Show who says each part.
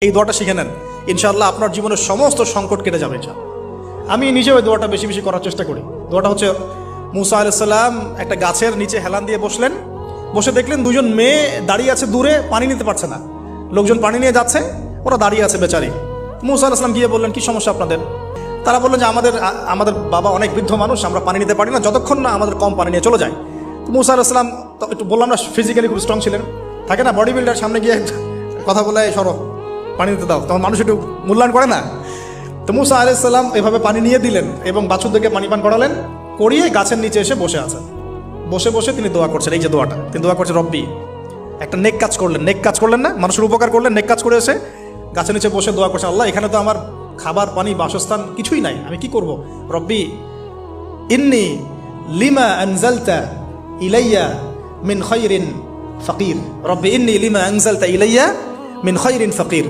Speaker 1: এই দোয়াটা শিখে নেন, ইনশাআল্লাহ আপনার জীবনের সমস্ত সংকট কেটে যাবে। আমি নিজেও এই দোয়াটা বেশি বেশি করার চেষ্টা করি। দোয়াটা হচ্ছে, মুসা আলাইহিস সালাম একটা গাছের নিচে হেলান দিয়ে বসলেন, বসে দেখলেন দুজন মেয়ে দাঁড়িয়ে আছে দূরে, পানি নিতে পারছে না, লোকজন পানি নিয়ে যাচ্ছে, ওরা দাঁড়িয়ে আছে বেচারি। মুসা আলাইহিস সালাম গিয়ে বললেন, কি সমস্যা আপনাদের? তারা বললেন যে আমাদের বাবা অনেক বৃদ্ধ মানুষ, আমরা পানি নিতে পারি না যতক্ষণ না আমাদের কম পানি নিয়ে চলে যায়। তো মুসা আলাইহিস সালাম তো একটু বললাম না, ফিজিক্যালি খুব স্ট্রং ছিলেন, থাকে না বডি বিল্ডার, সামনে গিয়ে কথা বলে সরো পানি দিতে দাও, তখন মানুষ একটু মূল্যায়ন করে না। তো মুসা আলাইহিস সালাম এভাবে পানি নিয়ে দিলেন এবং বাছুরদেরকে পানি পান করালেন, করিয়ে গাছের নিচে এসে বসে আছেন। বসে বসে তিনি দোয়া করছেন, এই যে দোয়াটা তিনি দোয়া করছেন, রব্বি, একটা নেক কাজ করলেন, নেক কাজ করলেন না, মানুষের উপকার করলেন, নেক কাজ করে এসে গাছের নিচে বসে দোয়া করছেন, আল্লাহ এখানে তো আমার খাবার পানি বাসস্থান কিছুই নাই, আমি কি করব? রব্বি ইন্নি লিমা আনজালতা ইলাইয়া মিন খায়রিন ফাকির, রব্বি ইন্নি লিমা আনজালতা ইলাইয়া মিন খায়রিন ফাকির।